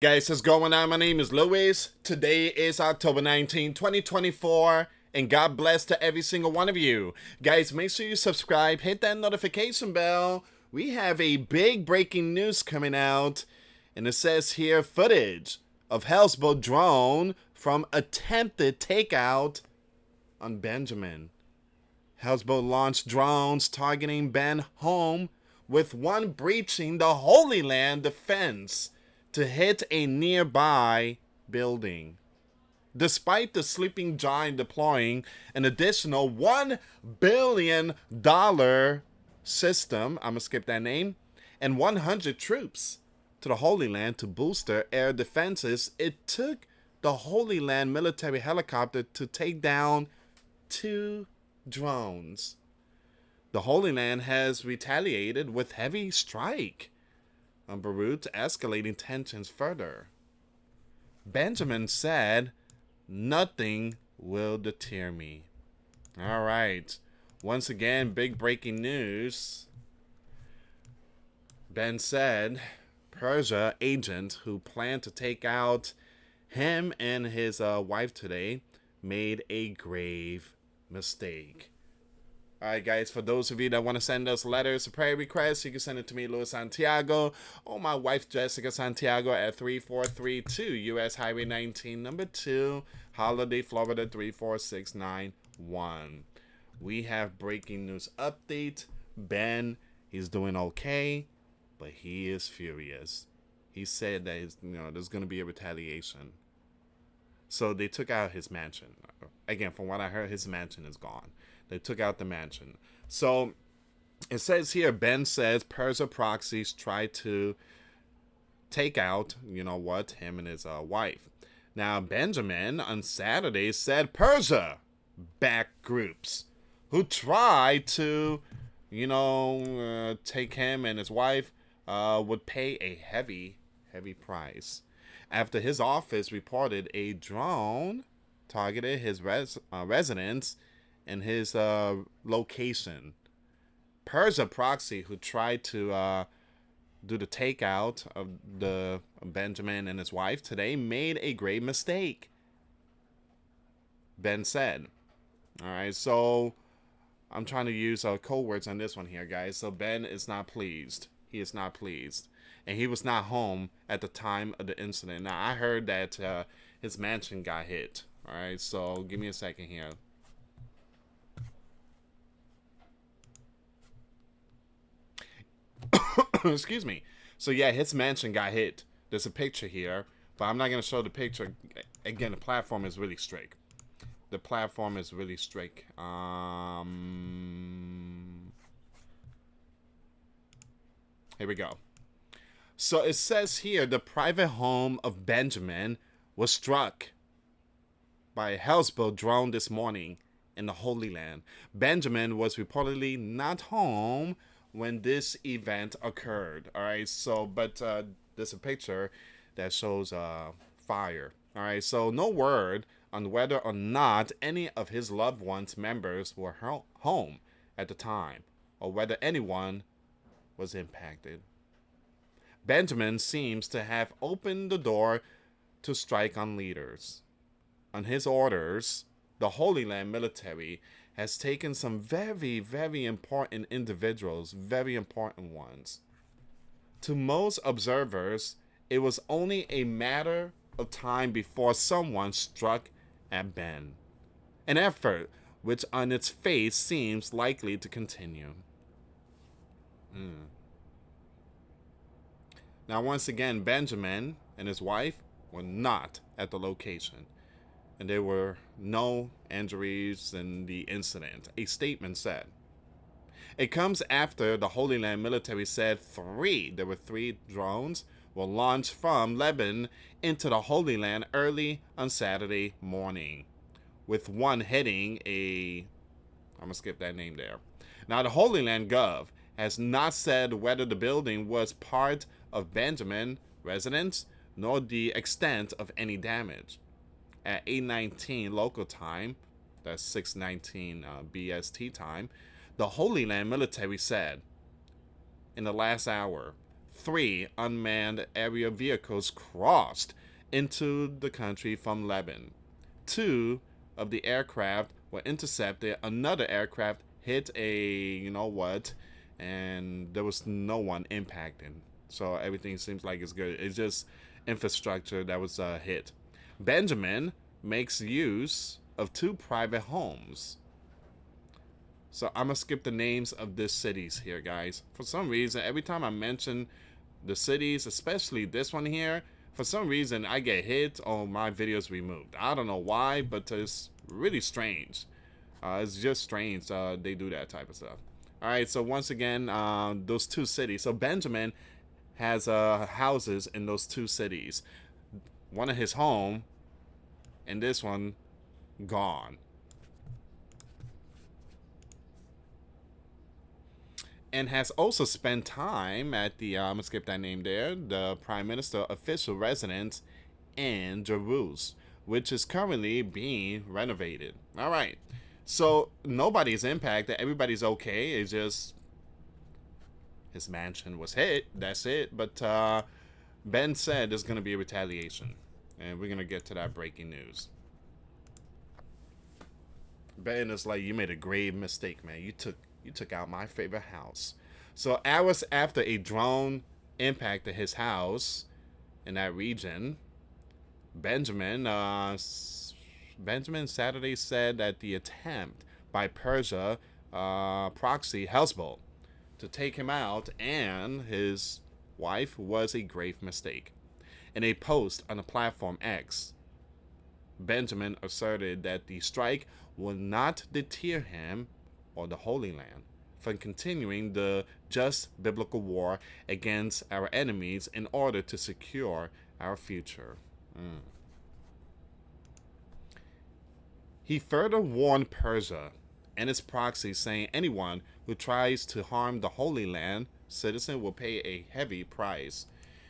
Guys, what's going on? My name is Louis. Today is October 19, 2024, and God bless to every single one of you. Guys, make sure you subscribe, hit that notification bell. We have a big breaking news coming out, and it says here footage of houseboat drone from attempted takeout on Benjamin. Houseboat launched drones targeting Ben home, with one breaching the Holy Land defense to hit a nearby building. Despite the sleeping giant deploying an additional $1 billion system, I'm going to skip that name, and 100 troops to the Holy Land to boost their air defenses, it took the Holy Land military helicopter to take down 2 drones. The Holy Land has retaliated with heavy strike on Beirut, escalating tensions further. Benjamin said, "Nothing will deter me." All right. Once again, big breaking news. Ben said Persia agent who planned to take out him and his wife today made a grave mistake. Alright, guys, for those of you that want to send us letters or prayer requests, you can send it to me, US Santiago, or my wife, Jessica Santiago, at 3432 US Highway 19, number 2, Holiday, Florida 34691. We have breaking news update. Ben, he's doing okay, but he is furious. He said that there's going to be a retaliation. So they took out his mansion. Again, from what I heard, his mansion is gone. They took out the mansion. So it says here, Ben says Persia proxies tried to take out, him and his wife. Now, Benjamin on Saturday said Persia backed groups who tried to, take him and his wife would pay a heavy price. After his office reported a drone targeted his residence and his location. Persia proxy, who tried to do the takeout of the Benjamin and his wife today, made a grave mistake, Ben said. All right, so I'm trying to use code words on this one here, guys. So Ben is not pleased. He is not pleased. And he was not home at the time of the incident. Now, I heard that his mansion got hit. All right, so give me a second here. Excuse me. So yeah, his mansion got hit. There's a picture here, but I'm not going to show the picture. Again, the platform is really strict. The platform is really strict. Here we go. So it says here, the private home of Benjamin was struck by a houseboat drone this morning in the Holy Land. Benjamin was reportedly not home when this event occurred. All right, so but there's a picture that shows fire. All right, so no word on whether or not any of his loved ones' members were home at the time, or whether anyone was impacted. Benjamin seems to have opened the door to strike on leaders. On his orders, the Holy Land military has taken some very, very important individuals, very important ones. To most observers, it was only a matter of time before someone struck at Ben. An effort which on its face seems likely to continue. Now, once again, Benjamin and his wife were not at the location, and there were no injuries in the incident, a statement said. It comes after the Holy Land military said there were three drones were launched from Lebanon into the Holy Land early on Saturday morning, with one hitting I'm going to skip that name there. Now, the Holy Land Gov has not said whether the building was part of Benjamin residence nor the extent of any damage. At 8:19 local time, that's 6:19 BST time, the Holy Land military said, in the last hour, 3 unmanned aerial vehicles crossed into the country from Lebanon. 2 of the aircraft were intercepted. Another aircraft hit a, and there was no one impacted. So everything seems like it's good. It's just infrastructure that was hit. Benjamin makes use of 2 private homes. So I'm going to skip the names of these cities here, guys. For some reason, every time I mention the cities, especially this one here, for some reason I get hit or my videos removed. I don't know why, but it's really strange. It's just strange they do that type of stuff. All right, so once again, those 2 cities. So Benjamin has houses in those 2 cities. One of his home, and this one gone. And has also spent time at the, I'm going to skip that name there, the Prime Minister official residence in Jerusalem, which is currently being renovated. All right. So nobody's impacted. Everybody's okay. It's just his mansion was hit. That's it. But Ben said there's going to be a retaliation. And we're going to get to that breaking news. Ben is like, you made a grave mistake, man. You took out my favorite house. So hours after a drone impacted his house in that region, Benjamin Saturday said that the attempt by Persia proxy Hezbollah to take him out and his wife was a grave mistake. In a post on the platform X, Benjamin asserted that the strike will not deter him or the Holy Land from continuing the just biblical war against our enemies in order to secure our future. He further warned Persia and its proxies, saying anyone who tries to harm the Holy Land citizen will pay a heavy price.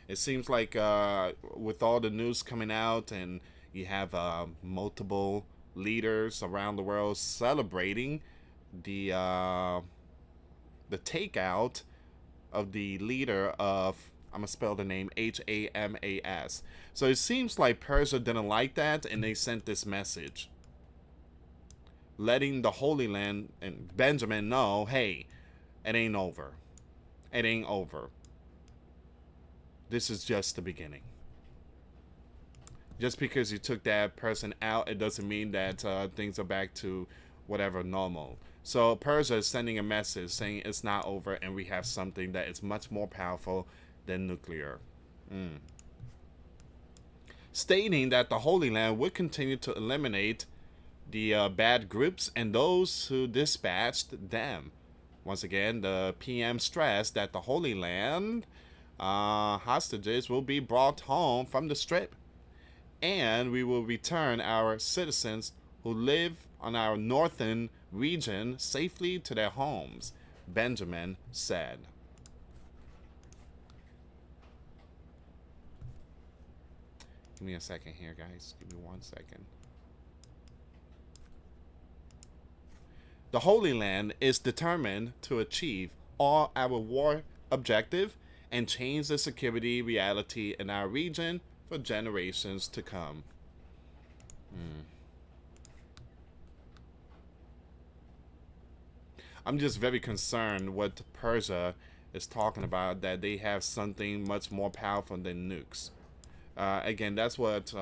It seems like with all the news coming out and you have multiple leaders around the world celebrating the takeout of the leader of, I'm gonna spell the name Hamas. So it seems like Persia didn't like that, and they sent this message, letting the Holy Land and Benjamin know, hey, it ain't over. It ain't over. This is just the beginning. Just because you took that person out, it doesn't mean that things are back to whatever normal. So Persia is sending a message saying it's not over and we have something that is much more powerful than nuclear. Stating that the Holy Land would continue to eliminate the bad groups and those who dispatched them. Once again, the PM stressed that the Holy Land hostages will be brought home from the Strip, and we will return our citizens who live on our northern region safely to their homes, Benjamin said. Give me a second here, guys. Give me 1 second. The Holy Land is determined to achieve all our war objective and change the security reality in our region for generations to come. I'm just very concerned what Persia is talking about, that they have something much more powerful than nukes. Again, that's what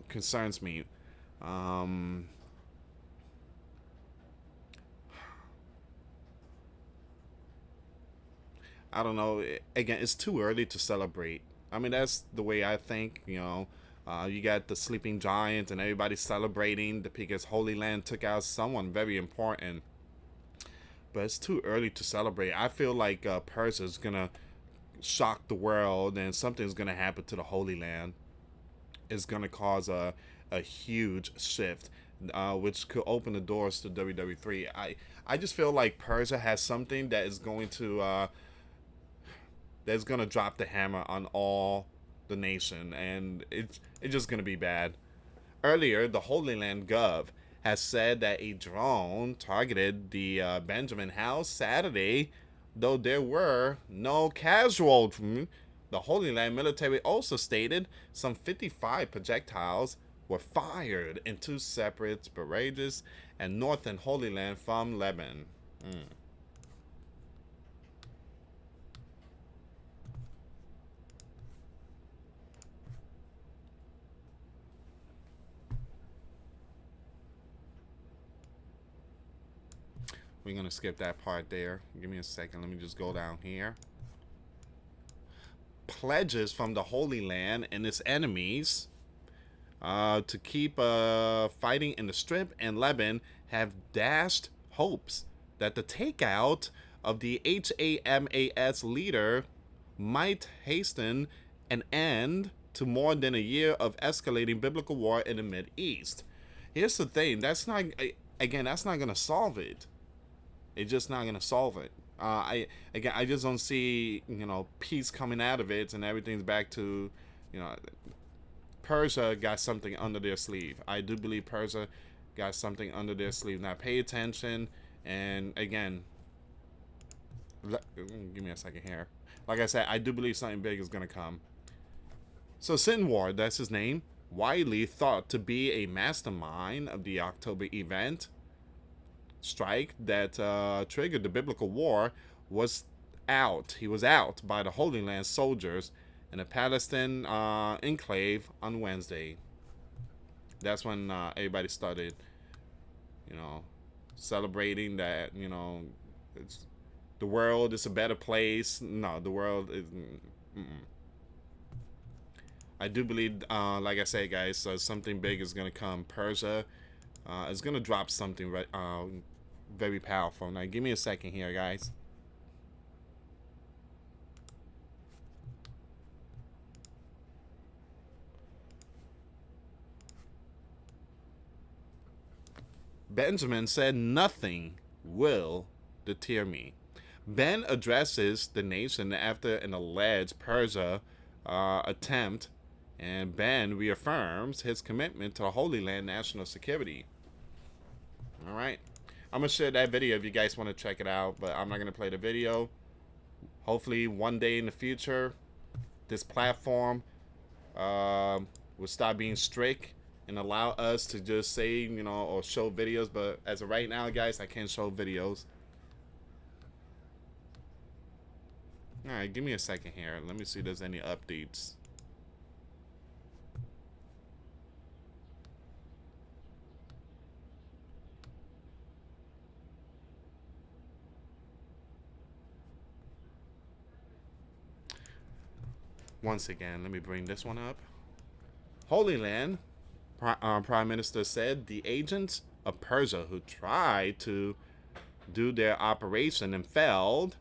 concerns me. I don't know. Again, it's too early to celebrate. I mean, that's the way I think. You got the sleeping giant and everybody celebrating because Holy Land took out someone very important. But it's too early to celebrate. I feel like Persia is gonna shock the world, and something's gonna happen to the Holy Land. It's gonna cause a huge shift, which could open the doors to WWE. I just feel like Persia has something that is going to that's gonna drop the hammer on all the nation, and it's just gonna be bad. Earlier, the Holy Land Gov has said that a drone targeted the Benjamin house Saturday Though there were no casualties, the Holy Land military also stated some 55 projectiles were fired in two separate barrages and northern Holy Land from Lebanon. Mm. We're going to skip that part there. Give me a second. Let me just go down here. Pledges from the Holy Land and its enemies to keep fighting in the Strip and Lebanon have dashed hopes that the takeout of the HAMAS leader might hasten an end to more than a year of escalating biblical war in the Mid East. Here's the thing: that's not, again, that's not gonna solve it. It's just not gonna solve it. I just don't see peace coming out of it, and everything's back to you know Persia got something under their sleeve. I do believe Persia got something under their sleeve. Now pay attention, and again, give me a second here. Like I said, I do believe something big is gonna come. So Sinwar, that's his name, widely thought to be a mastermind of the October event strike that triggered the biblical war, was out. He was out by the Holy Land soldiers in a Palestinian enclave on Wednesday. That's when everybody started, celebrating that, it's, the world is a better place. No, the world is. I do believe, like I say, guys, something big is going to come. Persia is going to drop something very powerful. Now, give me a second here, guys. Benjamin said, "Nothing will deter me." Ben addresses the nation after an alleged Persia attempt, and Ben reaffirms his commitment to the Holy Land national security. All right. I'm going to share that video if you guys want to check it out, but I'm not going to play the video. Hopefully, one day in the future, this platform will stop being strict and allow us to just say, or show videos. But as of right now, guys, I can't show videos. All right, give me a second here. Let me see if there's any updates. Once again, let me bring this one up. Holy Land Prime Minister said the agents of Persia who tried to do their operation and failed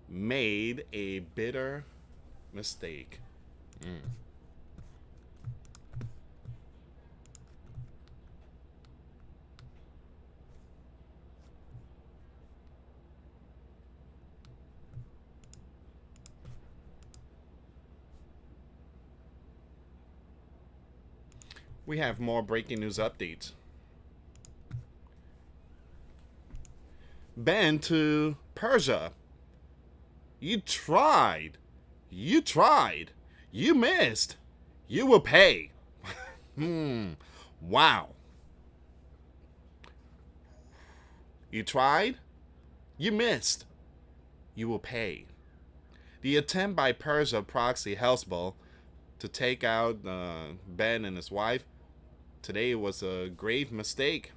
made a bitter mistake. We have more breaking news updates. Ben to Persia. You tried. You tried. You missed. You will pay. Wow. You tried. You missed. You will pay. The attempt by Persia proxy Hezbollah to take out Ben and his wife today was a grave mistake.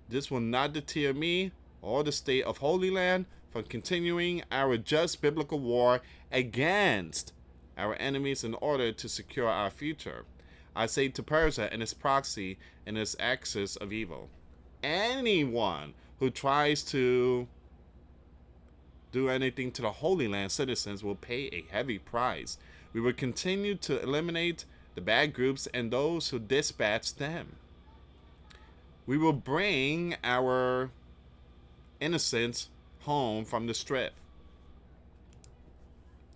This will not deter me or the state of Holy Land from continuing our just biblical war against our enemies in order to secure our future. I say to Persia and its proxy and its axis of evil, anyone who tries to do anything to the Holy Land citizens will pay a heavy price. We will continue to eliminate the bad groups and those who dispatch them. We will bring our innocents home from the Strip,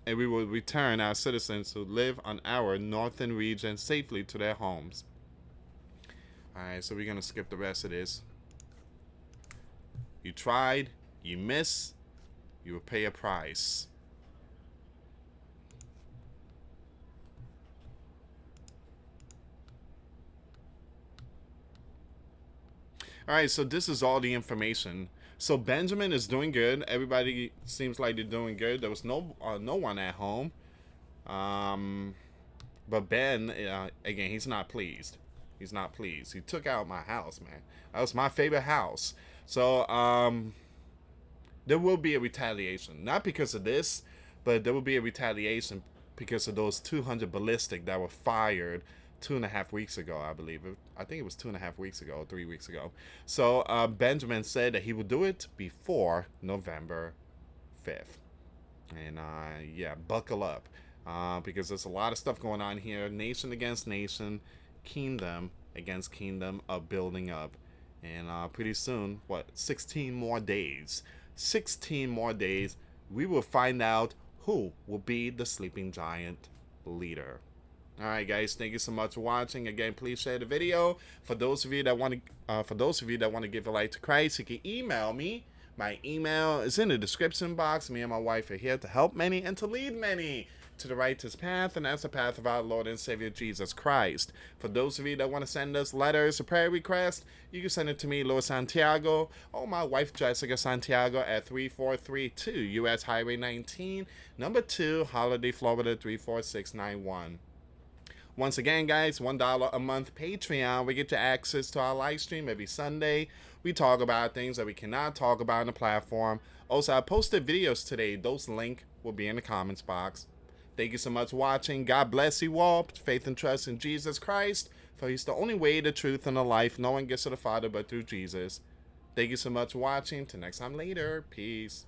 and we will return our citizens who live on our northern region safely to their homes. Alright, so we're going to skip the rest of this. You tried, you missed, You will pay a price. All right, so this is all the information. So Benjamin is doing good. Everybody seems like they're doing good. There was no one at home. Um, but Ben, again, he's not pleased. He's not pleased. He took out my house, man. That was my favorite house. So there will be a retaliation, not because of this, but there will be a retaliation because of those 200 ballistic that were fired 2.5 weeks ago, I believe. I think it was 2.5 weeks ago, 3 weeks ago. So Benjamin said that he would do it before November 5th. And yeah, buckle up because there's a lot of stuff going on here. Nation against nation, kingdom against kingdom of building up. And pretty soon, 16 more days. 16 more days, we will find out who will be the sleeping giant leader. All right, guys. Thank you so much for watching. Again, please share the video. For those of you that want to, give a life to Christ, you can email me. My email is in the description box. Me and my wife are here to help many and to lead many to the righteous path, and that's the path of our Lord and Savior Jesus Christ. For those of you that want to send us letters or prayer requests, you can send it to me, US Santiago, or my wife Jessica Santiago at 3432 US Highway 19, number 2, Holiday, Florida 34691. Once again, guys, $1 a month Patreon. We get you access to our live stream every Sunday. We talk about things that we cannot talk about on the platform. Also, I posted videos today. Those links will be in the comments box. Thank you so much for watching. God bless you all. Faith and trust in Jesus Christ, for he's the only way, the truth, and the life. No one gets to the Father but through Jesus. Thank you so much for watching. Till next time later. Peace.